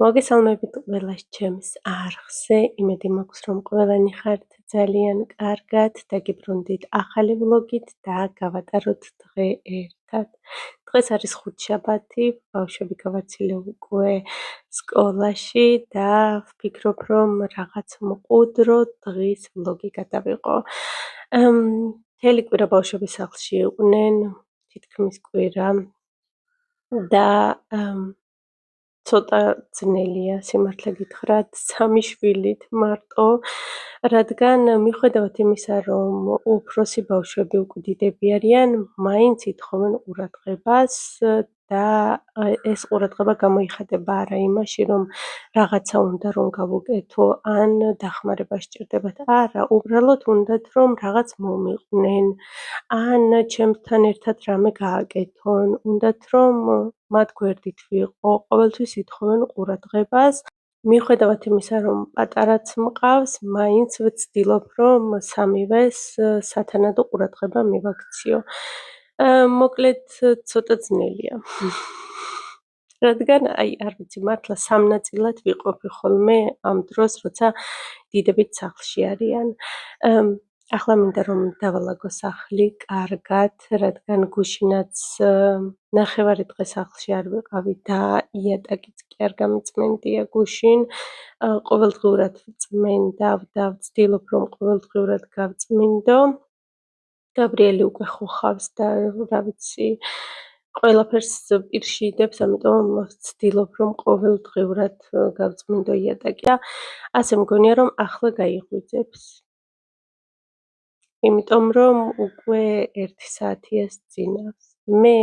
მოგესალმებით ყველას ჩემს არხზე. იმედი მაქვს, რომ ყველანი ხართ ძალიან კარგად, დაგიბრუნდით ახალი ვლოგით და გავატაროთ დღე ერთად. დღეს არის ხუთშაბათი, ბავშვები გავაცილე უკვე სკოლაში და ვფიქრობ, რომ რაღაც მყუდრო დღის ვლოგი გადავიყო. მთელი კვირა ბავშვები სახლში იყვნენ, თითქმის კვირა და ცოტა ძნელია სიმართლე გითხრათ, 3 შვილით მარტო, რადგან მიუხედავად იმისა, რომ უფროსი ბავშვები უკდიდები არიან, მაინც ითხოვენ ყურადღებას და ეს ყურადღება გამოიხატება არა იმაში, რომ რაღაცა უნდა რომ გავუკეთო ან დახმარება სჭირდებათ. არა, უბრალოდ უნდათ რომ რაღაც მომიყვნენ, ან ჩემთან ერთად რამე გააკეთონ, უნდათ რომ მათ გვერდით ვიყო, ყოველთვის ითხოვენ ყურადღებას. მიუხედავად იმისა, რომ პატარაც მყავს, მაინც ვცდილობ, რომ სამივეს სათანადო ყურადღება მივაქციო. მოკლედ ცოტა ძნელია. რადგან არ ვიცი, მართლა სამ ნაწილად ვიყოფი ხოლმე ამ დროს, როცა დიდებიც სახლში არიან. ახლა მინდა რომ დავალაგო სახლი კარგად, რადგან გუშინაც ნახევარი დღე სახლში არ ვიყავი და იატაკიც კი არ გამიწმენდია გუშინ. ყოველდღიურად ვწმენდავ და ვცდილობ, რომ ყოველდღიურად გავწმინდო. გაბრიელი უკვე ხოხავს და რა ვიცი, ყველაფერს პირში იდებს, ამიტომ ვცდილობ, რომ ყოველდღიურად გავწმინდო იატაკი და ასე მგონია, რომ ახლა გაიღვიძებს. იმიტომ რომ უკვე 1 საათია სძინავს. მე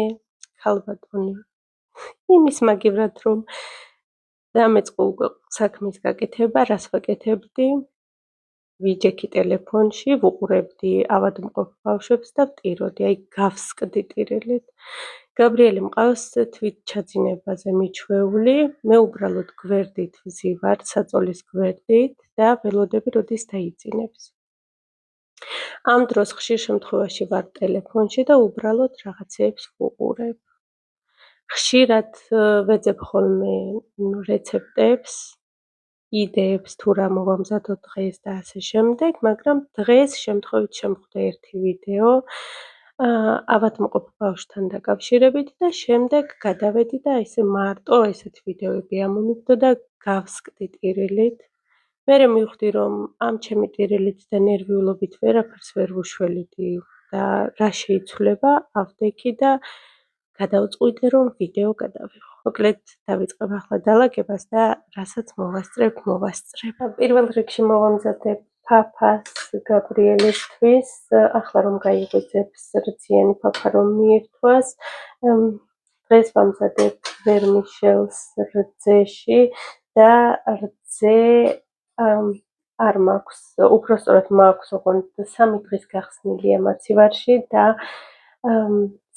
ქალბატონი იმის მაგივრად რომ დამეწყო უკვე საქმის გაკეთება, რას ვაკეთებდი? ვიჯექი ტელეფონში, ვუყურებდი ავადმყოფ ბავშვებს და ვტიროდი, აი გავსკდი ტირილით. გაბრიელი მყავს თვითჩაძინებაზე მიჩვეული, მე უბრალოდ გვერდით ვზივარ, საწოლის გვერდით და ველოდები როდის დაიძინებს. ამ დროს ხშირ შემთხვევაში ვარ ტელეფონში და უბრალოდ რაღაცეებს ვუყურებ. ხშირად ვეძებ ხოლმე რეცეპტებს, იდეებს თუ რა მოვამზადო დღეს და ასე შემდეგ, მაგრამ დღეს შემთხვევით შემხვდა ერთი ვიდეო ავადმყოფ ბავშვთან დაკავშირებით და შემდეგ გადავედი და ესე მარტო ესეთ ვიდეოები ამომიგდო და გავსკდი ტირილით. მერე მივხვდი, რომ ამ ჩემი ტირილით და ნერვიულობით ვერაფერს ვერ ვუშველიდი და რა შეიცვლება, ავდექი და გადავწყვიტე, რომ ვიდეო გადავიღო. მოკლედ დავიწყებ ახლა დალაგებას და რასაც მოვასწრებ. პირველ რიგში მოვამზადებ ფაფას გაბრიელისთვის, ახლა რომ გაიღვიძებს რძიანი ფაფა რომ მიირთვას. დღეს ვამზადებ ვერმიშელს რძეში და რძე არ მაქვს, უпростоრად მაქვს, ოღონდ 3 დღის გახსნილია მაცივარში და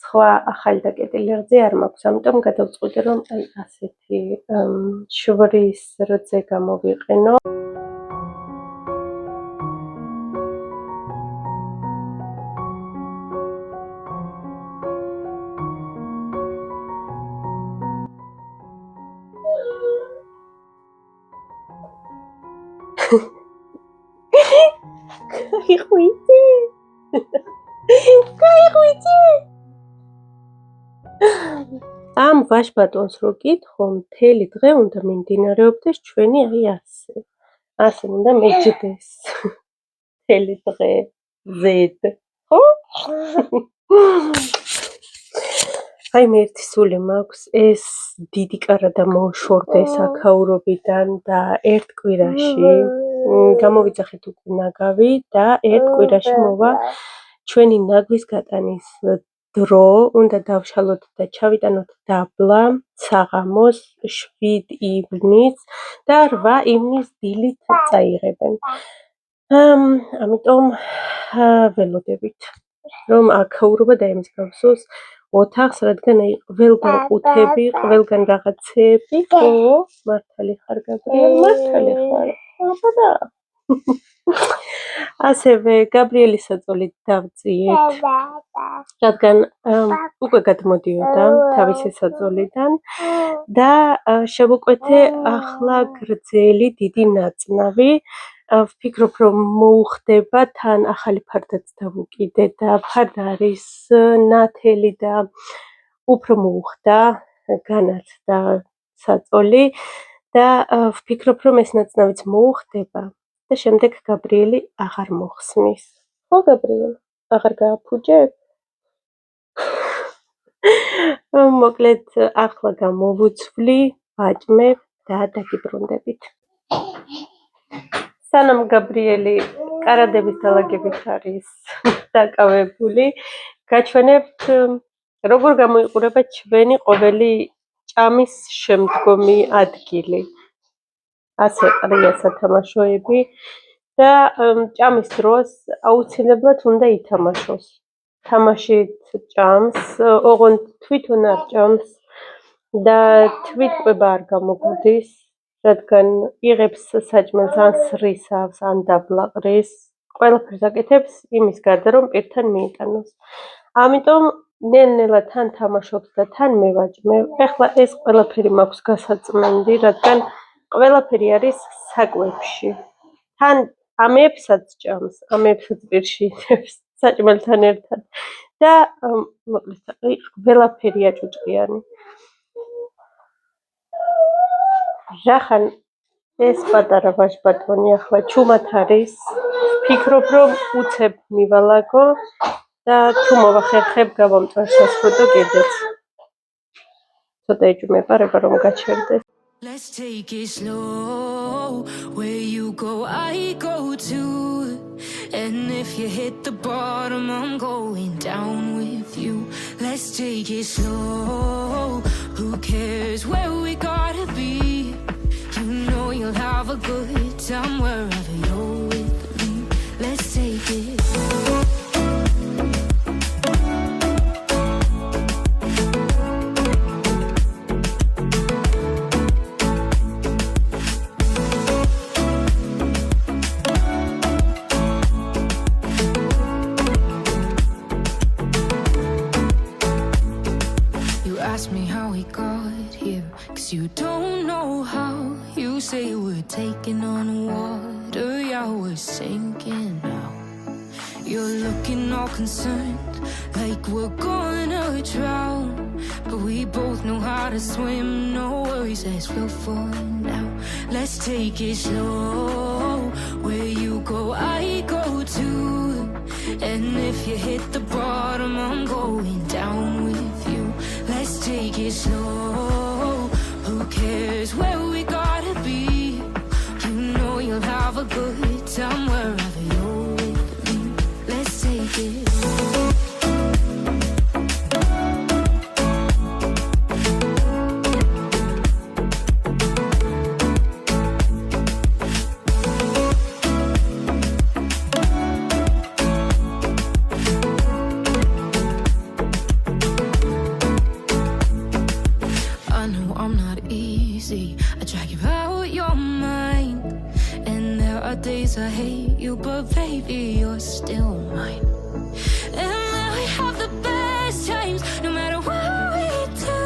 სხვა ახალი და კეტილი რძე არ მაქვს, ამიტომ გადავწყვიტე, რომ აი ასეთი შვრის რძე გამოვიყენო. გაიღვიძე! ამ ვაჟბატონს რო გითხო, მთელი დღე უნდა მიმდინარეობდეს ჩვენი აი ასე. ასე უნდა მეჯდეს. მთელი დღე ზედ, ხო? აი მე ერთი სული მაქვს, ეს დიდი კარადა მოშორდეს აქაურობიდან და ერთ კვირაში გამოვიძახეთ უკვე ნაგავი და ერთ კვირაში მოვა ჩვენი ნაგვის გატანის დრო, უნდა დავშალოთ და ჩავიტანოთ დაბლა საღამოს 7 ივნის და 8 ივნის დილით წაიღებენ. ამიტომ ველოდებით, რომ აქაურობა დაემსგავსოს ოთახს, რადგან აი ყველგან ყუთები, ყველგან რაღაცეები, ხო? მართალი ხარ გაბრიელ, მართალი ხარ. აბა ასევე გაბრიელის საწოლით დავწიეთ, რადგან უკვე გადმოდიოდა თავისი საწოლიდან და შევუკვეთე ახლა გრძელი დიდი ნაწნავი. ვფიქრობ, რომ მოუხდება, თან ახალი ფარდაც დავუკიდე და ფარდა არის ნათელი და უფრო მოუხდა, განათდა საწოლი და ვფიქრობ, რომ ეს ნაწნავიც მოუხდება და შემდეგ გაბრიელი აღარ მოხსნის. ხო, გაბრიელი, აღარ გააფუჭებ? მოკლედ, ახლა გამოვუცვლი, ვაჭმევ და დაგიბრუნდებით. სანამ გაბრიელი კარადების დალაგებით არის დაკავებული, გაჩვენებთ, როგორ გამოიყურება ჩვენი ყოველი ჭამის შემდგომი ადგილი. ასე ყრია სათამაშოები და ჭამის დროს აუცილებლად უნდა ითამაშოს. თამაშით ჭამს, ოღონდ თვითონ არ ჭამს და თვითყვება არ გამოგვდის, რადგან იღებს საჭმელს ან სრისავს, ან დაბლაყრის. ყველაფერს აკეთებს იმის გარდა, რომ პირთან მიიტანოს. ამიტომ ნელ-ნელა თან თამაშობს და თან მე ვაჭმევ. ეხლა ეს ყველაფერი მაქვს გასაწმენდი, რადგან ყველაფერი არის საკვებში. თან ამეებსაც ჭამს, ამეებსაც პირში იდებს საჭმელთან ერთად და მოკლედ ყველაფერი აჭუჭყიანი. რახან ეს პატარა ვაჟბატონი ახლა ჩუმად არის, ვფიქრობ, რომ უცებ მივალაგო და თუ მოვახერხებ გავამწვარ სასრუტო კიდეც. ცოტა ეჭვმეპარება რომ გაჩერდეს. Let's take it slow. Where you go, I go too. And if you hit the bottom, I'm going down with you. Let's take it slow. Who cares where we gotta be? You know you'll have a good time wherever you're with me. Let's take it slow. Ask me how we got here, 'cause you don't know how. You say we're taking on water, yeah, we're sinking now. You're looking all concerned, like we're gonna drown. But we both know how to swim, no worries, let's float for now. Let's take it slow. Where you go, I go too. And if you hit the bottom, I'm going down with you. Let's take it slow. Who cares where we gotta be? You know you'll have a good time wherever you're with me. Let's take it slow. I drag you out your mind, and there are days I hate you, but baby, you're still mine. And now we have the best times, no matter what we do.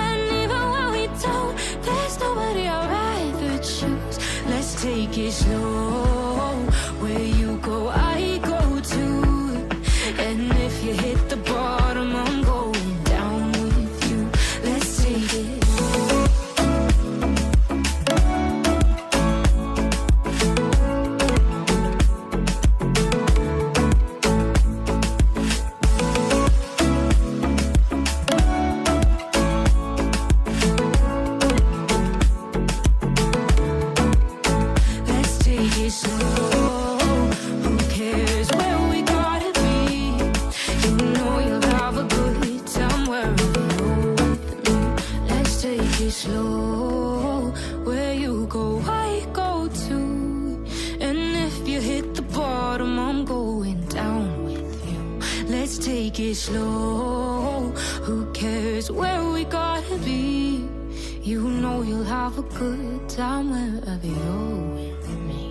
And even when we don't, there's nobody I'd rather choose. Let's take it slow. Where you go, I go too. And if you hit the bottom, I'm going down with you. Let's take it. Slow, where you go, I go too. And if you hit the bottom, I'm going down with you. Let's take it slow. Who cares where we gotta be? You know you'll have a good time wherever you're with me.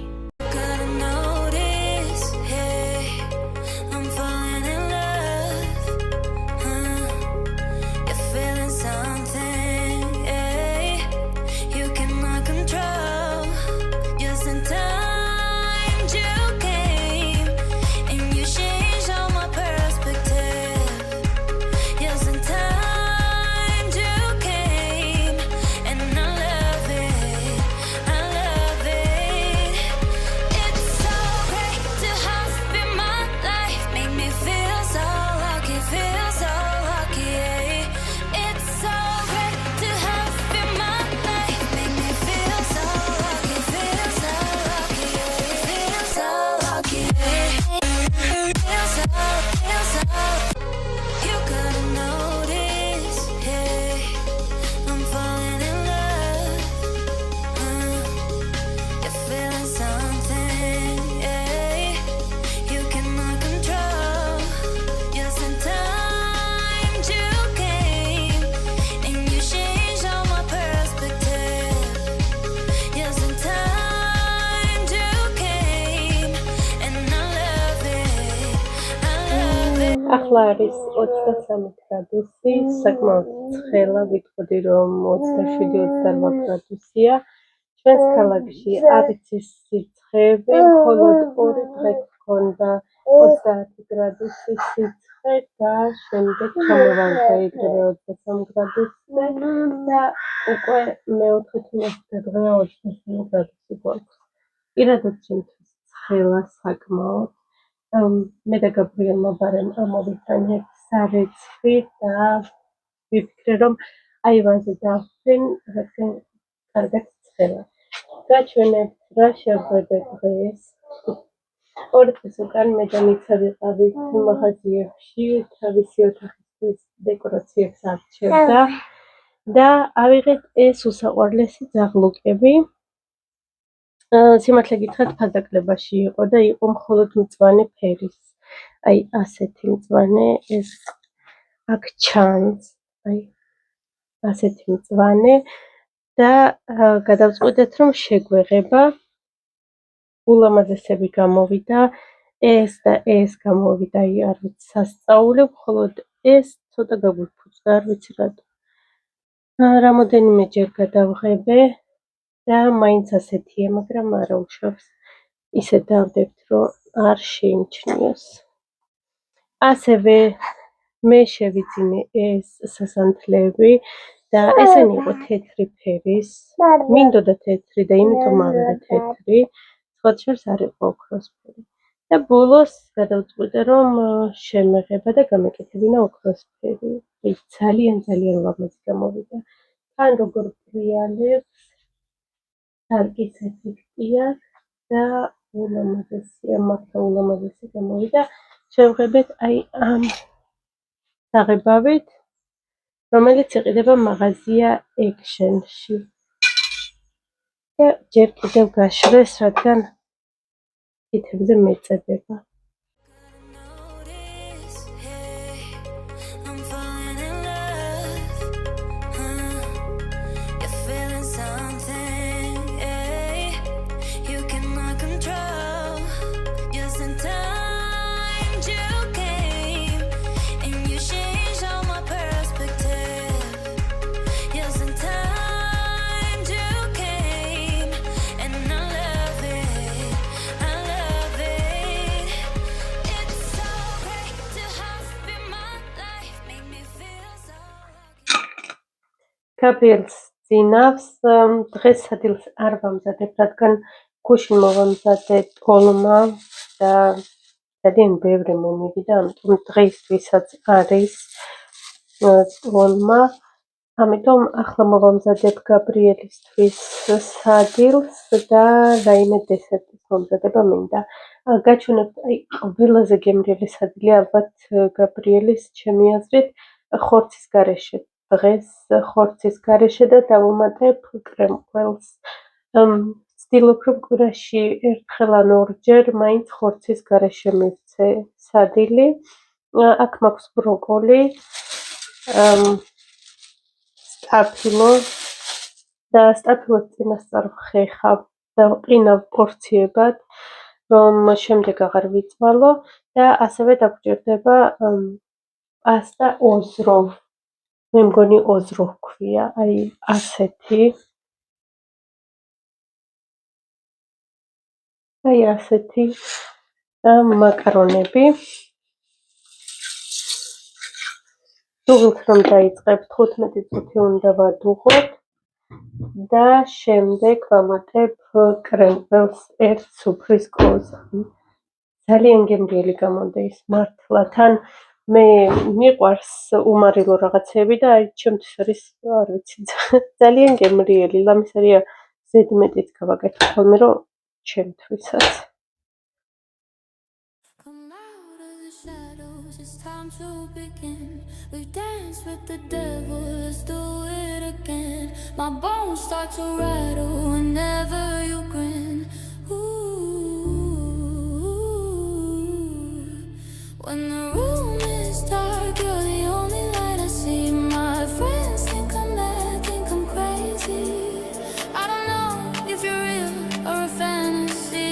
ახლა არის 23 გრადუსი, საკმაოდ ცხელა, ვიტყოდი რომ 27-28 გრადუსია. ჩვენს ქალაქში არ იცის სიცხეები, მხოლოდ 2 დღე გქონდა 30 გრადუსი სიცხე და შემდეგ ჩამოვალდა იგივე 23 გრადუსზე და უკვე მეოთხე თუ მეხუთე დღეა 23 გრადუსი გვაქვს. პირადად ჩემთვის ცხელა საკმაოდ. მე და გაბრიელმა ბარემ ამოვიტანეთ სარეცხი და ვიფიქრე რომ აივანზე დავხვენ, რადგან კარგად ცხელა. გაჩვენებთ რა შევხვდებით დღეს. 2 დღის უკან მე და მიცა ვიყავით მაღაზიებში, თავისი ოთახისთვის დეკორაციებს არჩევდა და ავიღეთ ეს უსაყვარლესი ძაღლუკები. სიმართლე გითხრათ, ფაზაკლებაში იყო და იყო მხოლოდ მწვანე ფერის. აი ასეთი მწვანე, ეს აქ ჩანს, აი ასეთი მწვანე და გადავწყვიტეთ რომ შეგვეღება. ულამაზესები გამოვიდა, ეს და ეს გამოვიდა, აი არ ვიცი სასწაული, მხოლოდ ეს ცოტა გაგვიფუძდა, არ ვიცი რატო. რამოდენიმეჯერ გადავღებე და მაინც ასეთია, მაგრამ არა უშავს. ისე დავდებთ, რომ არ შეიმჩნიოს. ასევე მე შევიძინე ეს სასანთლეები და ესენი იყო თეთრი ფერის. მინდოდა თეთრი და იმიტომ ავიღე თეთრი. სხვადასხვას არ იყო ოქროსფერი. და ბოლოს გადავწყვიტე რომ შემეღება და გამეკეთებინა ოქროსფერი. ძალიან ლამაზი გამოვიდა. თან როგორ პრიალებს, სარკის ეფექტია და ულამაზესია, მართლა ულამაზესი გამოვიდა. შევღებეთ აი ამ საღებავით, რომელიც იყიდება მაღაზია Action-ში. და ჯერ კიდევ გაშრეს, რადგან თითებზე მეწებება. გაბრიელს ძინავს, დღეს სადილს არ ვამზადებ, რადგან გუშინ მოვამზადე ტოლმა და ძალიან ბევრი მომივიდა, ამიტომ დღეისთვისაც არის ტოლმა. ამიტომ ახლა მოვამზადებ გაბრიელისთვის სადილს და რაიმე დესერტის მომზადება მინდა. გაჩვენებთ აი ყველაზე გემრიელი სადილი ალბათ გაბრიელის ჩემი აზრით ხორცის გარეშე. დღეს ხორცის გარეშე და დავუმატებ კრემყველს. ვცდილობ რომ კვირაში ერთხელ ან ორჯერ მაინც ხორცის გარეშე მივცე სადილი. აქ მაქვს ბროკოლი, სტაფილო და სტაფილოს წინასწარ ვხეხავ და ვყინავ პორციებად, რომ შემდეგ აღარ ვიწვალო და ასევე დაგვჭირდება პასტა ოზროვ. მე მგონი ოზრო ჰქვია, აი ასეთი. აი ასეთი მაკარონები. დუღილთ რომ დაიწყებთ 15 წუთი უნდა ვადუღოთ და შემდეგ ვამატებ კრემყველს ერთ სუფრის კოზა. ძალიან გემრიელი გამოდგა ის მართლა. თან მე მიყვარს უმარილო რაღაცები და აი ჩემთვის არის, არ ვიცი, ძალიან გემრიელი. ლამისარია ზედმეტით გავაკეთე ხოლმე, რომ ჩემთვისაც. My bones start to rattle whenever you grin. When the room is dark, you're the only light I see. My friends think I'm mad, think I'm crazy. I don't know if you're real or a fantasy.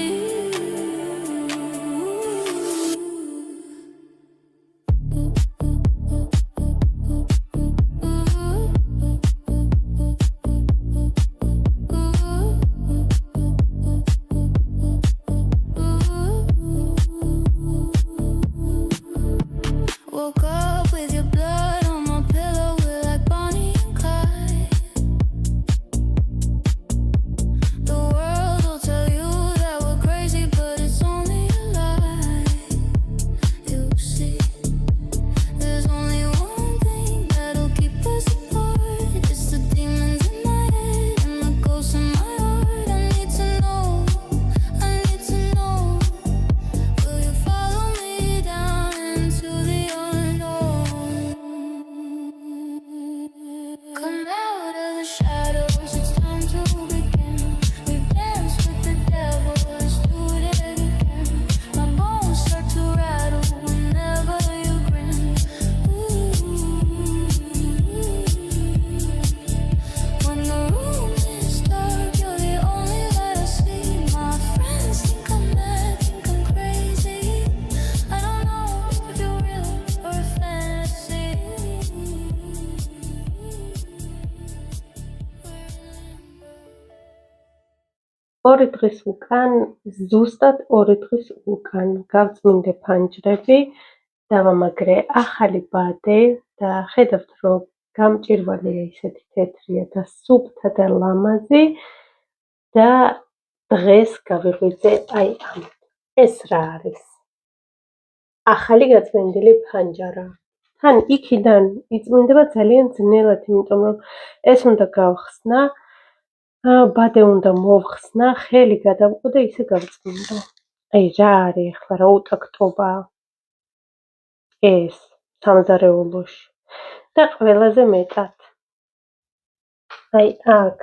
2 დღის უკან, ზუსტად 2 დღის უკან გავწმინდე ფანჯრები, დავამაგრე ახალი ბადე და ხედავთ, რომ გამჭვირვალეა ისეთი თეთრია და სუფთა და ლამაზი და დღეს გავიღვიძე აი ამ. ეს რა არის? ახალი გაწმენდილი ფანჯარა. თან იქიდან იწმინდება ძალიან ძნელად, იმიტომ რომ ეს უნდა გავხსნა, ბადე უნდა მოვხსნა, ხელი გადავყო და ისე გავწმინდა. აი რა არის ახლა, რა უტაქტობაა ეს სამზარეულოში. და ყველაზე მეტად. აი აქ,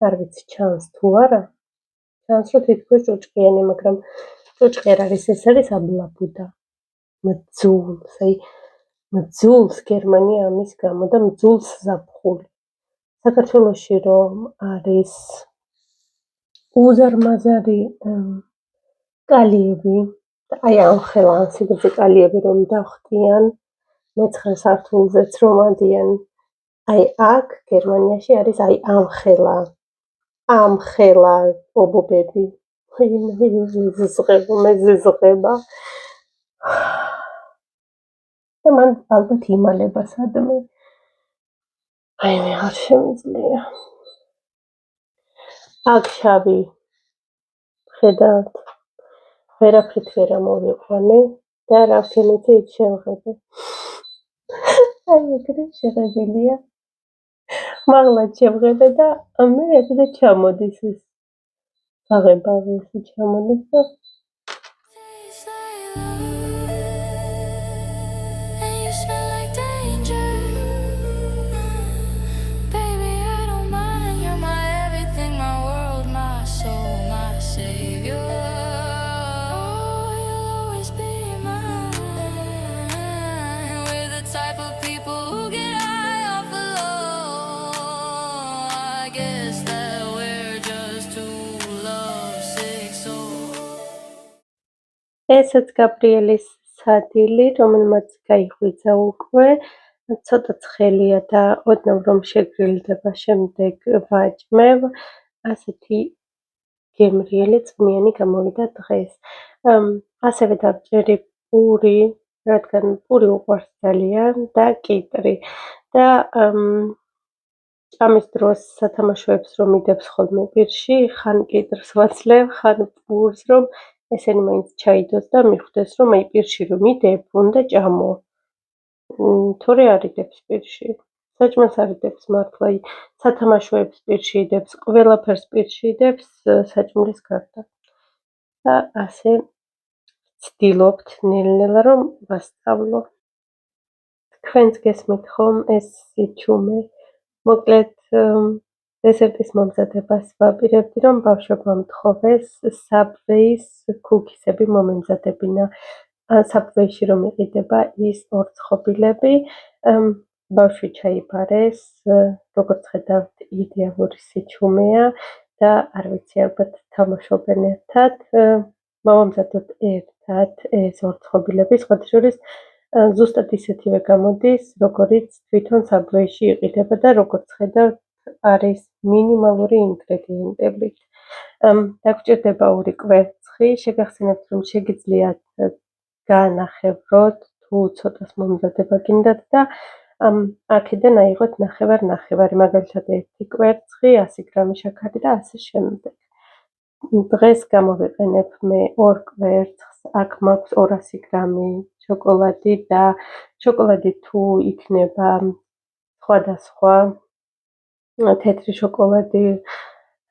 არ ვიცი ჩანს თუ არა, ჩანს რომ თითქოს ჭუჭყიანი, მაგრამ ჭუჭყი არ არის, ეს არის აბლაბუდა. მძულს, აი მძულს გერმანია ამის გამო და მძულს ზაფხული. საქართველოში რომ არის უზარმაზარი კალიები და აი ამ ხელა ამ სიგრძე კალიები რომ დავხტიან, მე-9 სართულზეც რომ ადიან, აი აქ გერმანიაში არის აი ამ ხელა ობობები. მეზიზღება. და მან ალბათ იმალება სადმე. აი მე არ შემიძლია. აქ შავი, ხედავთ, ვერაფრით ვერ ამოვიყვანე და რამთენიც შევღებე. აი ეგრე შეღებილია. მაღლაც შევღებე და მე ეხლა ჩამოდის ეს საღებავი ესე ჩამოდის და ესეც გაბრიელის სადილი, რომელმაც გაიღვიძა უკვე, ცოტა ცხელია და ოდნავ რომ შეგრილდება შემდეგ ვაჭმევ, ასეთი გემრიელი წვნიანი გამოვიდა დღეს. ასევე დავჭერი პური, რადგან პური უყვარს ძალიან და კიტრი და ჭამის დროს სათამაშოებს რომ მიდევს ხოლმე პირში, ხან კიტრს ვაცლევ, ხან პურს, რომ ესენი მაინც ჩაიდოს და მიხვდეს, რომ აი პირში რომ იდებ, უნდა ჭამო. თორე არ იდებს პირში. საჭმელს არ იდებს მართლა, სათამაშოებს პირში იდებს, ყველაფერს პირში იდებს საჭმლის გარდა. და ასე ვცდილობთ ნელ-ნელა რომ ვასწავლო. თქვენც გესმით ხომ ეს სიჩუმე? მოკლედ დესერტის მომზადებას ვაპირებდი, რომ ბავშვებმა მთხოვეს საბვეის ქუქისები მომემზადებინა. საბვეში რომ იყიდება ის ორცხობილები, ბავშვი ჩაიბარეს, როგორც ხედავთ, იდეალური სიჩუმეა და არ ვიცი, ალბათ თამაშობენ ერთად, მოვამზადოთ ერთად ეს ორცხობილები, სხვათა შორის ზუსტად ისეთივე გამოდის, როგორიც თვითონ საბვეში იყიდება და როგორც ხედავთ, არის მინიმალური ინგრედიენტებით. დაგჭირდება 2 კვერცხი, შეგახსენებთ, რომ შეგიძლიათ გაანახევროთ, თუ ცოტას მომზადება გინდათ და აქედან აიღოთ ნახევარ-ნახევარი, მაგალითად 1 კვერცხი, 100 გრამი შაქარი და ასე შემდეგ. დღეს გამოვიყენებ მე 2 კვერცხს, აქ მაქვს 200 გრამი შოკოლადი და შოკოლადი თუ იქნება სხვადასხვა, თეთრი შოკოლადი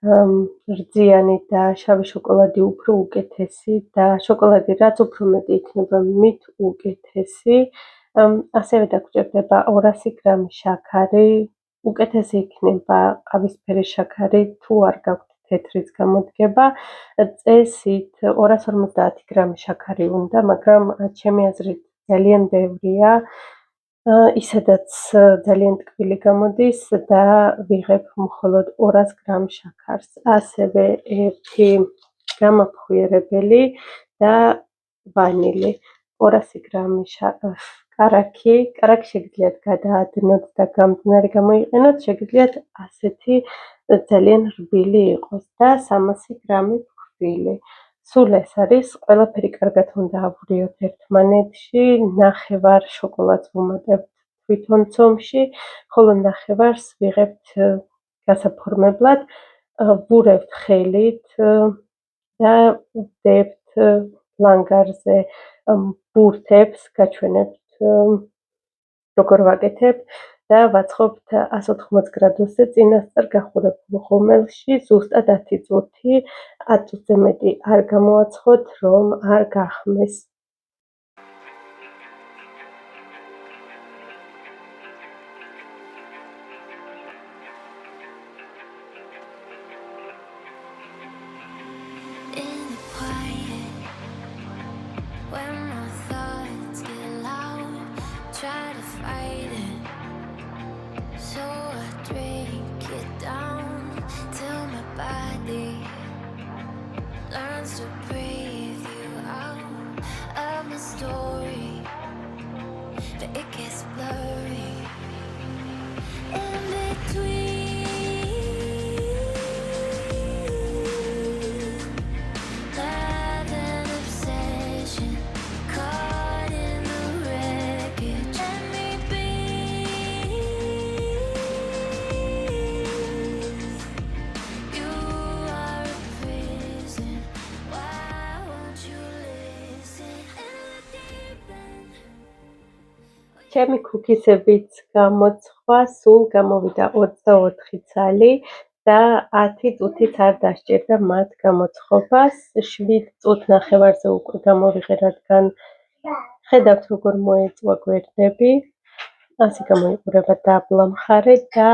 რძიანი და შავი შოკოლადი უფრო უკეთესი და შოკოლადი რაც უფრო მეტი იქნება, მით უკეთესი. ასევე დაგჭირდება 200 გრამი შაქარი, უკეთესი იქნება ყავისფერი შაქარი, თუ არ გაქვთ თეთრის გამოდგება. წესით 250 გრამი შაქარი უნდა, მაგრამ ჩემი აზრით ძალიან ბევრია. ისედაც ძალიან ტკბილი გამოდის და ვიღებ მხოლოდ 200 გრამ შაქარს. ასევე 1 გამაფხვიერებელი და ვანილი. 200 გრამი კარაქი შეგიძლიათ გადაადნოთ და გამწნარი გამოიყენოთ, შეგიძლიათ ასეთი ძალიან რბილი იყოს და 300 გრამი ფქვილი. სულ ეს არის, ყველაფერი კარგად უნდა ავვრიოთ ერთმანეთში, ნახევარ შოკოლადს ვუმატებთ თვითონ ცომში, ხოლო ნახევარს ვიღებთ გასაფორმებლად, ვურევთ ხელით და ვდებთ ლანგარზე ბურთებს, გაჩვენებთ როგორ ვაკეთებ და ვაწყობთ 180 გრადუსზე წინასწარ გახურებულ ღომელში ზუსტად 10 წუთი, 10 წუთზე მეტი არ გამოვაცხოთ, რომ არ გახმეს. In the quiet, when my thoughts get loud, try to fight it. So I drink it down till my body learns to breathe you out of my story, but it gets blurry in between love and obsession, caught in the wreckage. Let me be. You are a prison. Why won't you listen? In the deep end. ჩემი ქუქისებიც გამოცხვა, სულ გამოვიდა 24 ცალი და 10 წუთიც არ დასჭირდა მათ გამოცხობას. 7 წუთნახევარზე უკვე გამოვიღე, რადგან ხედავთ როგორ მოეწვა გვერდები. ასე გამოიყურება დაბლა მხარე და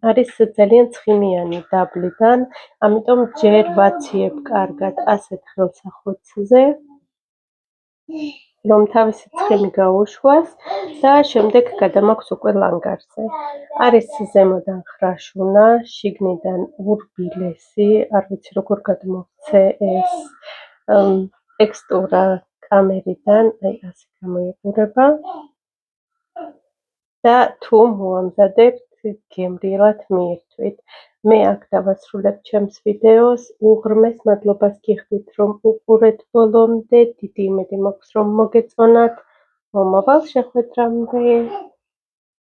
არის ძალიან ცხიმიანი დაბლიდან, ამიტომ ჯერ ვაციებ კარგად ასეთ ხელსახოცზე, რომ თავისი ცხიმი გაუშვას და შემდეგ გადამაქვს უკვე ლანგარზე. არის ზემოდან ხრაშუნა, შიგნიდან ურბილესი, არ ვიცი როგორ გადმოვცე ეს ტექსტურა კამერიდან, აი ასე გამოიყურება და თუ მოამზადებთ, გემრიელად მიირთვით. მე აქ დავასრულებ ჩემს ვიდეოს, უღრმეს მადლობას გიხდით, რომ უყურეთ ბოლომდე, დიდი იმედი მაქვს, რომ მოგეწონათ. მომავალ შეხვედრამდე.